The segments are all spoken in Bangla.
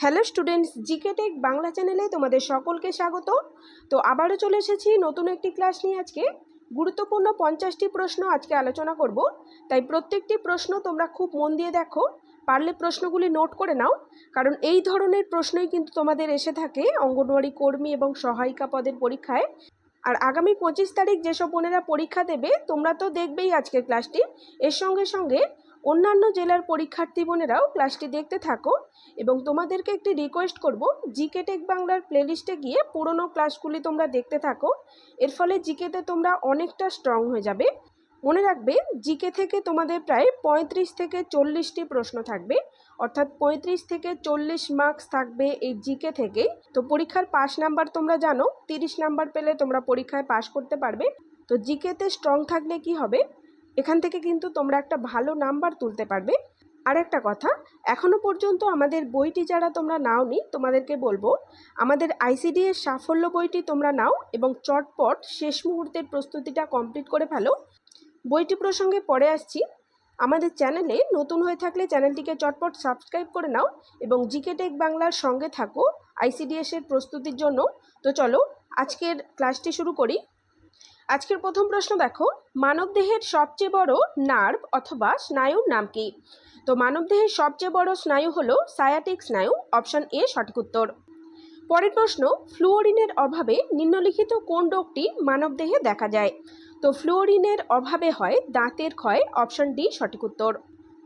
Hello students, GK tech Bangla চ্যানেলে তোমাদের সকলকে স্বাগত। তো আবারও চলে এসেছি নতুন একটি ক্লাস নিয়ে। আজকে গুরুত্বপূর্ণ 50টি প্রশ্ন আজকে আলোচনা করব, তাই প্রত্যেকটি প্রশ্ন তোমরা খুব মন দিয়ে দেখো, পারলে প্রশ্নগুলি নোট করে নাও, কারণ এই ধরনের প্রশ্নই কিন্তু তোমাদের এসে থাকে অঙ্গনওয়াড়ি কর্মী এবং সহায়িকা পদের পরীক্ষায়। আর আগামী 25 তারিখ যেসব বোনেরা পরীক্ষা দেবে তোমরা তো দেখবেই আজকের ক্লাসটি, এর সঙ্গে সঙ্গে অন্যান্য জেলার পরীক্ষার্থী বোনেরাও ক্লাসটি দেখতে থাকো। এবং তোমাদেরকে একটি রিকোয়েস্ট করব, জিকে টেক বাংলার প্লেলিস্টে গিয়ে পুরনো ক্লাসগুলি তোমরা দেখতে থাকো, এর ফলে জিকেতে তোমরা অনেকটা স্ট্রং হয়ে যাবে। মনে রাখবে, জিকে থেকে তোমাদের প্রায় 35 থেকে 40টি প্রশ্ন থাকবে, অর্থাৎ 35 থেকে 40 মার্কস থাকবে এই জিকে থেকেই। তো পরীক্ষার পাস নাম্বার তোমরা জানো, 30 নাম্বার পেলে তোমরা পরীক্ষায় পাস করতে পারবে। তো জিকেতে স্ট্রং থাকলে কি হবে, এখান থেকে কিন্তু তোমরা একটা ভালো নাম্বার তুলতে পারবে। আর একটা কথা, এখনও পর্যন্ত আমাদের বইটি যারা তোমরা নাওনি তোমাদেরকে বলবো, আমাদের আইসিডিএস সাফল্য বইটি তোমরা নাও এবং চটপট শেষ মুহূর্তের প্রস্তুতিটা কমপ্লিট করে ফেলো। বইটি প্রসঙ্গে পরে আসছি। আমাদের চ্যানেলে নতুন হয়ে থাকলে চ্যানেলটিকে চটপট সাবস্ক্রাইব করে নাও এবং জিকে টেক বাংলার সঙ্গে থাকো আইসিডিএসের প্রস্তুতির জন্য। তো চলো আজকের ক্লাসটি শুরু করি। আজকের প্রথম প্রশ্ন দেখো, মানবদেহের সবচেয়ে বড় নার্ভ অথবা স্নায়ুর নাম কি? তো মানবদেহের সবচেয়ে বড় স্নায়ু হলো সায়াটিক স্নায়ু, অপশন এ সঠিক উত্তর। পরের প্রশ্ন, ফ্লুওরিনের অভাবে নিম্নলিখিত কোন রোগটি মানবদেহে দেখা যায়? তো ফ্লুওরিনের অভাবে হয় দাঁতের ক্ষয়, অপশন ডি সঠিক উত্তর।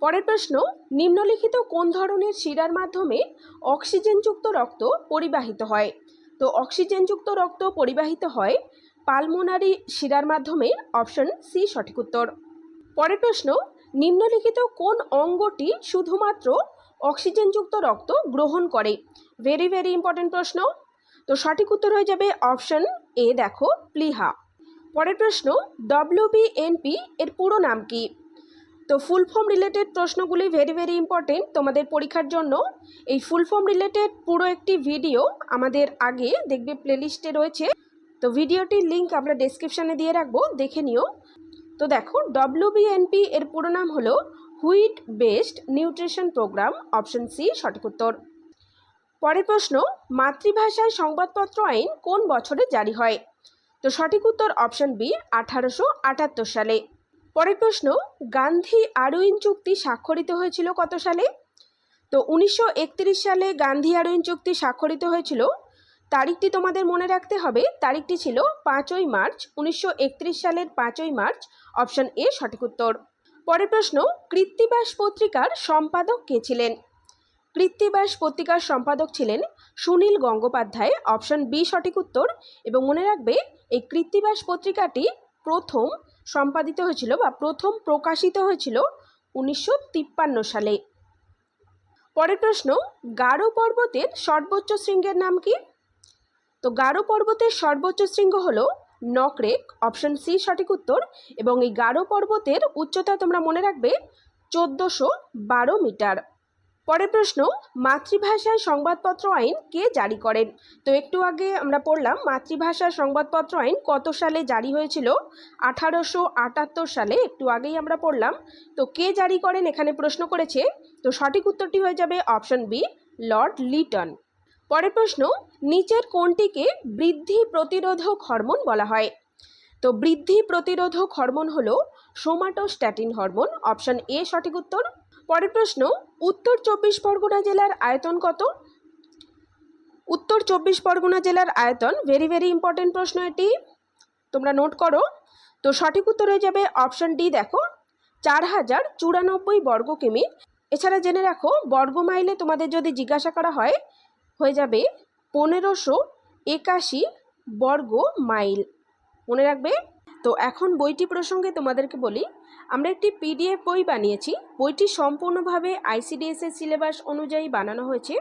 পরের প্রশ্ন, নিম্নলিখিত কোন ধরনের শিরার মাধ্যমে অক্সিজেনযুক্ত রক্ত পরিবাহিত হয়? তো অক্সিজেনযুক্ত রক্ত পরিবাহিত হয় পালমোনারি শিরার মাধ্যমে, অপশন সি সঠিক উত্তর। পরের প্রশ্ন, নিম্নলিখিত কোন অঙ্গটি শুধুমাত্র অক্সিজেনযুক্ত রক্ত গ্রহণ করে? ভেরি ভেরি ইম্পর্টেন্ট প্রশ্ন। তো সঠিক উত্তর হয়ে যাবে অপশন এ, দেখো প্লিহা। পরের প্রশ্ন, ডব্লিউবিএনপি এর পুরো নাম কি? তো ফুল ফর্ম রিলেটেড প্রশ্নগুলি ভেরি ভেরি ইম্পর্টেন্ট তোমাদের পরীক্ষার জন্য। এই ফুল ফর্ম রিলেটেড পুরো একটি ভিডিও আমাদের আগে দেখবে প্লেলিস্টে রয়েছে, তো ভিডিওটির লিঙ্ক আমরা ডেসক্রিপশানে দিয়ে রাখবো, দেখে নিও। তো দেখো, ডব্লিউবিএনপি এর পুরো নাম হলো wheat based nutrition programme, option C সঠিক উত্তর। পরের প্রশ্ন, মাতৃভাষায় সংবাদপত্র আইন কোন বছরে জারি হয়? তো সঠিক উত্তর অপশন বি, 1878 সালে। পরের প্রশ্ন, গান্ধী আরউইন চুক্তি স্বাক্ষরিত হয়েছিল কত সালে? তো 1931 সালে গান্ধী আরউইন চুক্তি স্বাক্ষরিত হয়েছিল। তারিখটি তোমাদের মনে রাখতে হবে, তারিখটি ছিল 5ই মার্চ, 1931 সালের 5ই মার্চ, অপশন এ সঠিক উত্তর। পরের প্রশ্ন, কৃত্তিবাস পত্রিকার সম্পাদক কে ছিলেন? কৃত্তিবাস পত্রিকার সম্পাদক ছিলেন সুনীল গঙ্গোপাধ্যায়, অপশন বি সঠিক উত্তর। এবং মনে রাখবে, এই কৃত্তিবাস পত্রিকাটি প্রথম সম্পাদিত হয়েছিল বা প্রথম প্রকাশিত হয়েছিল 1953 সালে। পরের প্রশ্ন, গারো পর্বতের সর্বোচ্চ শৃঙ্গের নাম কি? তো গারো পর্বতের সর্বোচ্চ শৃঙ্গ হলো নকরেক, অপশন সি সঠিক উত্তর। এবং এই গারো পর্বতের উচ্চতা তোমরা মনে রাখবে 1412 মিটার। পরের প্রশ্ন, মাতৃভাষায় সংবাদপত্র আইন কে জারি করেন? তো একটু আগে আমরা পড়লাম মাতৃভাষায় সংবাদপত্র আইন কত সালে জারি হয়েছিল, 1878 সালে, একটু আগেই আমরা পড়লাম। তো কে জারি করেন এখানে প্রশ্ন করেছে, তো সঠিক উত্তরটি হয়ে যাবে অপশন বি, লর্ড লিটন। পরের প্রশ্ন, নিচের কোনটিকে বৃদ্ধি প্রতিরোধক হরমোন বলা হয়? তো বৃদ্ধি প্রতিরোধক হরমোন হলো সোমাটোস্ট্যাটিন হরমোন, অপশন এ সঠিক উত্তর। পরের প্রশ্ন, উত্তর 24 পরগনা জেলার আয়তন কত? উত্তর 24 পরগনা জেলার আয়তন, ভেরি ভেরি ইম্পর্টেন্ট প্রশ্ন এটি, তোমরা নোট করো। তো সঠিক উত্তর হয়ে যাবে অপশন ডি, দেখো 4094 বর্গ কিমি। এছাড়া জেনে রাখো, বর্গ মাইলে তোমাদের যদি জিজ্ঞাসা করা হয়, হয়ে যাবে 1581 বর্গ মাইল, মনে রাখবে। তো এখন বইটি প্রসঙ্গে তোমাদেরকে বলি, আমরা একটি পিডিএফ বই বানিয়েছি। বইটি সম্পূর্ণভাবে আইসিডিএসের সিলেবাস অনুযায়ী বানানো হয়েছে।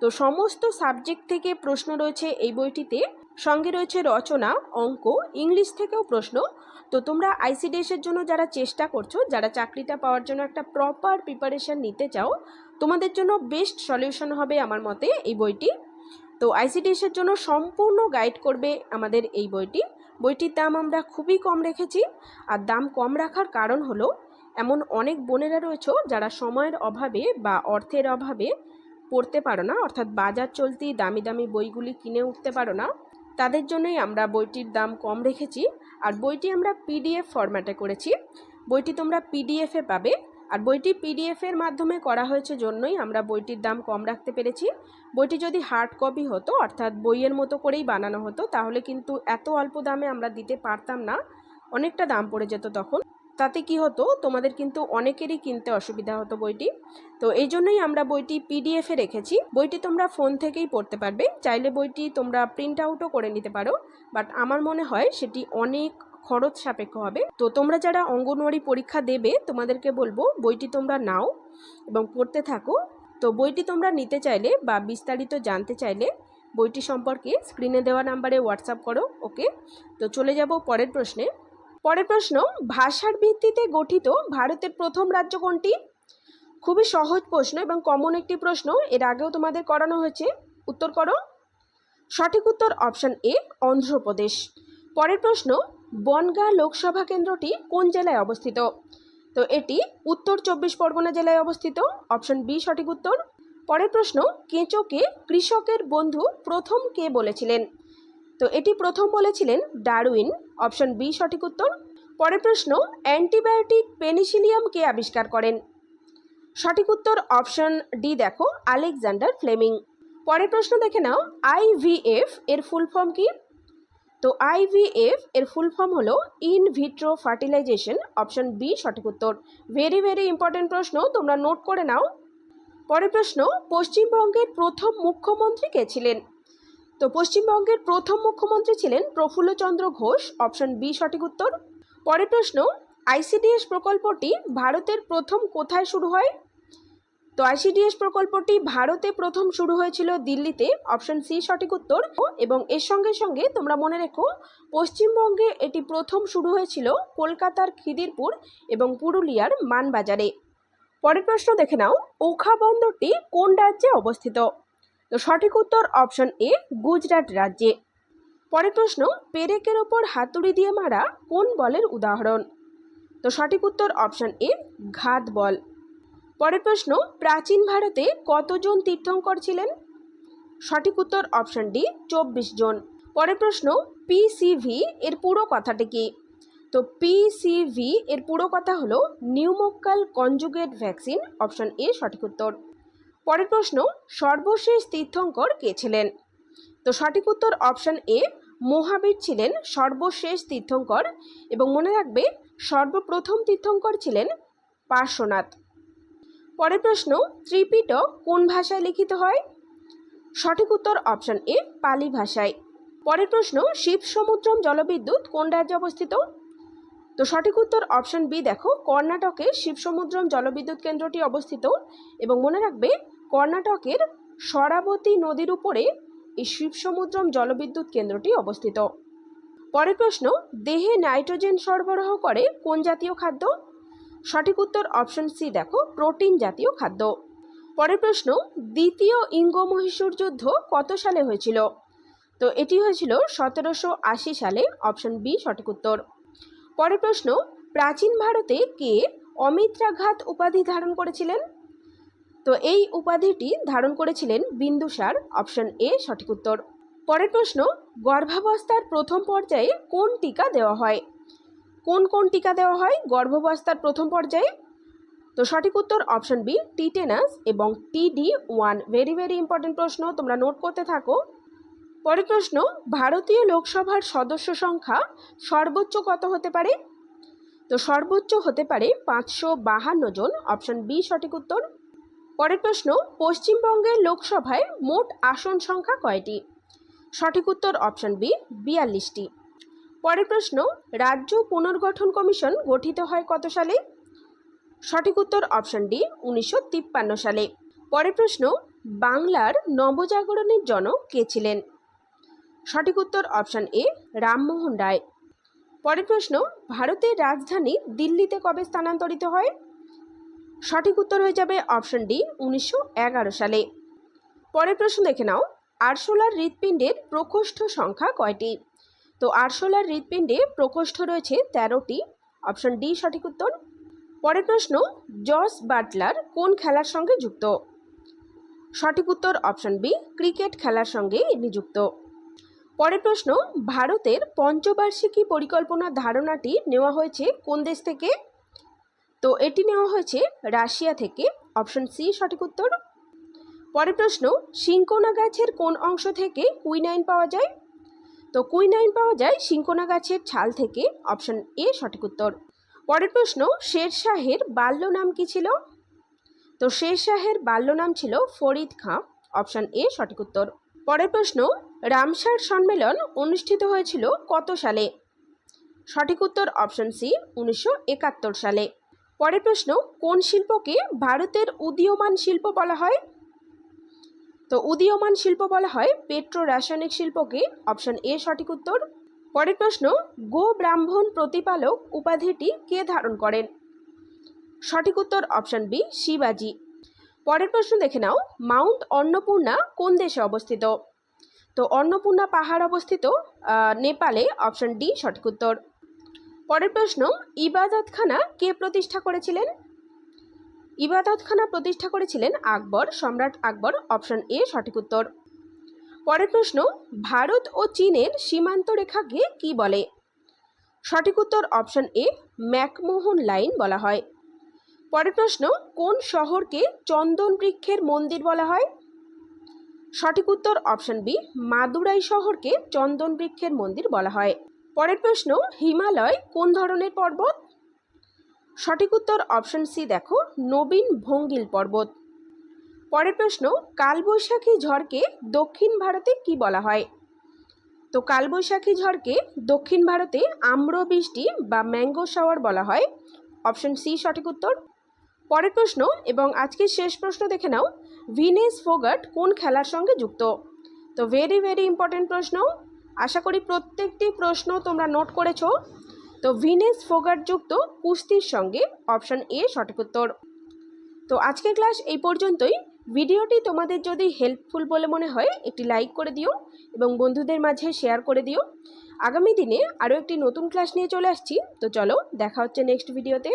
তো সমস্ত সাবজেক্ট থেকে প্রশ্ন রয়েছে এই বইটিতে, সঙ্গে রয়েছে রচনা, অঙ্ক, ইংলিশ থেকেও প্রশ্ন। তো তোমরা আইসিডিএসের জন্য যারা চেষ্টা করছো, যারা চাকরিটা পাওয়ার জন্য একটা প্রপার প্রিপারেশান নিতে চাও, তোমাদের জন্য বেস্ট সলিউশন হবে আমার মতে এই বইটি। তো আইসিডিএসের জন্য সম্পূর্ণ গাইড করবে আমাদের এই বইটি। বইটির দাম আমরা খুবই কম রেখেছি, আর দাম কম রাখার কারণ হলো, এমন অনেক বোনেরা রয়েছে যারা সময়ের অভাবে বা অর্থের অভাবে পড়তে পারো না, অর্থাৎ বাজার চলতি দামি দামি বইগুলি কিনে উঠতে পারো না, তাদের জন্যই আমরা বইটির দাম কম রেখেছি। আর বইটি আমরা পিডিএফ ফরম্যাটে করেছি, বইটি তোমরা পিডিএফে পাবে। আর বইটি পিডিএফের মাধ্যমে করা হয়েছে জন্যই আমরা বইটির দাম কম রাখতে পেরেছি। বইটি যদি হার্ড কপি হতো, অর্থাৎ বইয়ের মতো করেই বানানো হতো, তাহলে কিন্তু এত অল্প দামে আমরা দিতে পারতাম না, অনেকটা দাম পড়ে যেত তখন। তাতে কি হতো, তোমাদের কিন্তু অনেকেরই কিনতে অসুবিধা হতো বইটি। তো এই জন্যই আমরা বইটি পিডিএফে রেখেছি। বইটি তোমরা ফোন থেকেই পড়তে পারবে, চাইলে বইটি তোমরা প্রিন্ট আউটও করে নিতে পারো, বাট আমার মনে হয় সেটি অনেক খরচ সাপেক্ষ হবে। তো তোমরা যারা অঙ্গনওয়াড়ি পরীক্ষা দেবে, তোমাদেরকে বলবো বইটি তোমরা নাও এবং পড়তে থাকো। তো বইটি তোমরা নিতে চাইলে বা বিস্তারিত জানতে চাইলে বইটি সম্পর্কে স্ক্রিনে দেওয়া নাম্বারে হোয়াটসঅ্যাপ করো। ওকে, তো চলে যাব পরের প্রশ্নে। পরের প্রশ্ন, ভাষার ভিত্তিতে গঠিত ভারতের প্রথম রাজ্য কোনটি? খুবই সহজ প্রশ্ন এবং কমন একটি প্রশ্ন, এর আগেও তোমাদের করানো হয়েছে। উত্তর করো। সঠিক উত্তর অপশন এ, অন্ধ্রপ্রদেশ। পরের প্রশ্ন, বনগাঁ লোকসভা কেন্দ্রটি কোন জেলায় অবস্থিত? তো এটি উত্তর 24 পরগনা জেলায় অবস্থিত, অপশন বি সঠিক উত্তর। পরের প্রশ্ন, কেঁচোকে কৃষকের বন্ধু প্রথম কে বলেছিলেন? তো এটি প্রথম বলেছিলেন ডারউইন, অপশন বি সঠিক উত্তর। পরের প্রশ্ন, অ্যান্টিবায়োটিক পেনিসিলিয়াম কে আবিষ্কার করেন? সঠিক উত্তর অপশন ডি দেখো, আলেকজান্ডার ফ্লেমিং। পরের প্রশ্ন দেখে নাও, আইভিএফ এর ফুল ফর্ম কি? তো আইভিএফ এর ফুল ফর্ম হলো in vitro fertilisation, option B সঠিক উত্তর। ভেরি ভেরি ইম্পর্টেন্ট প্রশ্ন, তোমরা নোট করে নাও। পরের প্রশ্ন, পশ্চিমবঙ্গের প্রথম মুখ্যমন্ত্রী কে ছিলেন? তো পশ্চিমবঙ্গের প্রথম মুখ্যমন্ত্রী ছিলেন প্রফুল্লচন্দ্র ঘোষ, অপশন বি সঠিক উত্তর। পরের প্রশ্ন, আইসিডিএস প্রকল্পটি ভারতের প্রথম কোথায় শুরু হয়? তো আইসিডিএস প্রকল্পটি ভারতে প্রথম শুরু হয়েছিল দিল্লিতে, অপশন সি সঠিক উত্তর। এবং এর সঙ্গে সঙ্গে তোমরা মনে রেখো, পশ্চিমবঙ্গে এটি প্রথম শুরু হয়েছিল কলকাতার খিদিরপুর এবং পুরুলিয়ার মানবাজারে। পরের প্রশ্ন দেখে নাও, ওখা বন্দরটি কোন রাজ্যে অবস্থিত? তো সঠিক উত্তর অপশন এ, গুজরাট রাজ্যে। পরের প্রশ্ন, পেরেকের ওপর হাতুড়ি দিয়ে মারা কোন বলের উদাহরণ? তো সঠিক উত্তর অপশন এ, ঘাত বল। পরের প্রশ্ন, প্রাচীন ভারতে কতজন তীর্থঙ্কর ছিলেন? সঠিক উত্তর অপশন ডি, 24 জন। পরের প্রশ্ন, পিসিভি এর পুরো কথাটি কি? তো পিসিভি এর পুরো কথা হলো নিউমোক্কাল কনজুগেট ভ্যাকসিন, অপশন এ সঠিক উত্তর। পরের প্রশ্ন, সর্বশেষ তীর্থঙ্কর কে ছিলেন? তো সঠিক উত্তর অপশন এ, মহাবীর ছিলেন সর্বশেষ তীর্থঙ্কর। এবং মনে রাখবে, সর্বপ্রথম তীর্থঙ্কর ছিলেন পার্শ্বনাথ। পরের প্রশ্ন, ত্রিপিটক কোন ভাষায় লিখিত হয়? সঠিক উত্তর অপশন এ, পালি ভাষায়। পরের প্রশ্ন, শিবসমুদ্রম জলবিদ্যুৎ কোন রাজ্যে অবস্থিত? তো সঠিক উত্তর অপশন বি দেখো, কর্ণাটকে শিবসমুদ্রম জলবিদ্যুৎ কেন্দ্রটি অবস্থিত। এবং মনে রাখবে, কর্ণাটকের শরাবতী নদীর উপরে এই শিবসমুদ্রম জলবিদ্যুৎ কেন্দ্রটি অবস্থিত। পরের প্রশ্ন, দেহে নাইট্রোজেন সরবরাহ করে কোন জাতীয় খাদ্য? সঠিক উত্তর অপশন সি দেখো, প্রোটিন জাতীয় খাদ্য। পরের প্রশ্ন, দ্বিতীয় ইঙ্গ মহীশূর যুদ্ধ কত সালে হয়েছিল? তো এটি হয়েছিল 1780 সালে, অপশন বি সঠিক উত্তর। পরের প্রশ্ন, প্রাচীন ভারতে কে অমিত্রাঘাত উপাধি ধারণ করেছিলেন? তো এই উপাধিটি ধারণ করেছিলেন বিন্দুসার, অপশন এ সঠিক উত্তর। পরের প্রশ্ন, গর্ভাবস্থার প্রথম পর্যায়ে কোন টিকা দেওয়া হয়? কোন কোন টিকা দেওয়া হয় গর্ভাবস্থার প্রথম পর্যায়ে? তো সঠিক উত্তর অপশন বি, টিটেনাস এবং TD1। ভেরি ভেরি ইম্পর্টেন্ট প্রশ্ন, তোমরা নোট করতে থাকো। পরের প্রশ্ন, ভারতীয় লোকসভার সদস্য সংখ্যা সর্বোচ্চ কত হতে পারে? তো সর্বোচ্চ হতে পারে 552 জন, অপশন বি সঠিক উত্তর। পরের প্রশ্ন, পশ্চিমবঙ্গের লোকসভায় মোট আসন সংখ্যা কয়টি? সঠিক উত্তর অপশন বি, 42টি। পরের প্রশ্ন, রাজ্য পুনর্গঠন কমিশন গঠিত হয় কত সালে? সঠিক উত্তর অপশন ডি, 1953 সালে। পরের প্রশ্ন, বাংলার নবজাগরণের জনক কে ছিলেন? সঠিক উত্তর অপশন এ, রামমোহন রায়। পরের প্রশ্ন, ভারতের রাজধানী দিল্লিতে কবে স্থানান্তরিত হয়? সঠিক উত্তর হয়ে যাবে অপশন ডি, 1911 সালে। পরের প্রশ্ন দেখে নাও, আরশোলার হৃৎপিণ্ডের প্রকোষ্ঠ সংখ্যা কয়টি? তো আরশোলার হৃৎপিণ্ডে প্রকোষ্ঠ রয়েছে 13টি, অপশন ডি সঠিক উত্তর। পরের প্রশ্ন, জস বাটলার কোন খেলার সঙ্গে যুক্ত? সঠিক উত্তর অপশন বি, ক্রিকেট খেলার সঙ্গে নিযুক্ত। পরের প্রশ্ন, ভারতের পঞ্চবার্ষিকী পরিকল্পনার ধারণাটি নেওয়া হয়েছে কোন দেশ থেকে? তো এটি নেওয়া হয়েছে রাশিয়া থেকে, অপশন সি সঠিক উত্তর। পরের প্রশ্ন, সিনকোনা গাছের কোন অংশ থেকে কুইনাইন পাওয়া যায়? তো কুইনাইন পাওয়া যায় সিনকোনা গাছের ছাল থেকে, অপশন এ সঠিক উত্তর। পরের প্রশ্ন, শেরশাহের বাল্য নাম কি ছিল? তো শেরশাহের বাল্য নাম ছিল ফরিদ খাঁ, অপশন এ সঠিক উত্তর। পরের প্রশ্ন, রামসার সম্মেলন অনুষ্ঠিত হয়েছিল কত সালে? সঠিক উত্তর অপশন সি, 1971 সালে। পরের প্রশ্ন, কোন শিল্পকে ভারতের উদীয়মান শিল্প বলা হয়? তো উদীয়মান শিল্প বলা হয় পেট্রো রাসায়নিক শিল্পকে, অপশন এ সঠিক উত্তর। পরের প্রশ্ন, গো ব্রাহ্মণ প্রতিপালক উপাধিটি কে ধারণ করেন? সঠিক উত্তর অপশন বি, শিবাজি। পরের প্রশ্ন দেখে নাও, মাউন্ট অন্নপূর্ণা কোন দেশে অবস্থিত? তো অন্নপূর্ণা পাহাড় অবস্থিত নেপালে, অপশন ডি সঠিক উত্তর। পরের প্রশ্ন, ইবাদতখানা কে প্রতিষ্ঠা করেছিলেন? ইবাদতখানা প্রতিষ্ঠা করেছিলেন আকবর, সম্রাট আকবর, অপশন এ সঠিক উত্তর। পরের প্রশ্ন, ভারত ও চীনের সীমান্ত রেখাকে কি বলে? সঠিক উত্তর অপশন এ, ম্যাকমোহন লাইন বলা হয়। পরের প্রশ্ন, কোন শহরকে চন্দন বৃক্ষের মন্দির বলা হয়? সঠিক উত্তর অপশন বি, মাদুরাই শহরকে চন্দন বৃক্ষের মন্দির বলা হয়। পরের প্রশ্ন, হিমালয় কোন ধরনের পর্বত? সঠিক উত্তর অপশন সি দেখো, নবীন ভঙ্গিল পর্বত। পরের প্রশ্ন, কালবৈশাখী ঝড়কে দক্ষিণ ভারতে কি বলা হয়? তো কালবৈশাখী ঝড়কে দক্ষিণ ভারতে আম্রবৃষ্টি বা ম্যাঙ্গো শাওয়ার বলা হয়, অপশন সি সঠিক উত্তর। পরের প্রশ্ন এবং আজকের শেষ প্রশ্ন দেখে নাও, ভিনেস ফোগাট কোন খেলার সঙ্গে যুক্ত? তো ভেরি ইম্পর্টেন্ট প্রশ্ন, আশা করি প্রত্যেকটি প্রশ্ন তোমরা নোট করেছো। তো ভিনেস ফোগাট যুক্ত কুস্তির সঙ্গে, অপশন এ সঠিক উত্তর। তো আজকের ক্লাস এই পর্যন্তই। ভিডিওটি তোমাদের যদি হেল্পফুল বলে মনে হয় একটি লাইক করে দিও এবং বন্ধুদের মাঝে শেয়ার করে দিও। আগামী দিনে আরও একটি নতুন ক্লাস নিয়ে চলে আসছি। তো চলো, দেখা হচ্ছে নেক্সট ভিডিওতে।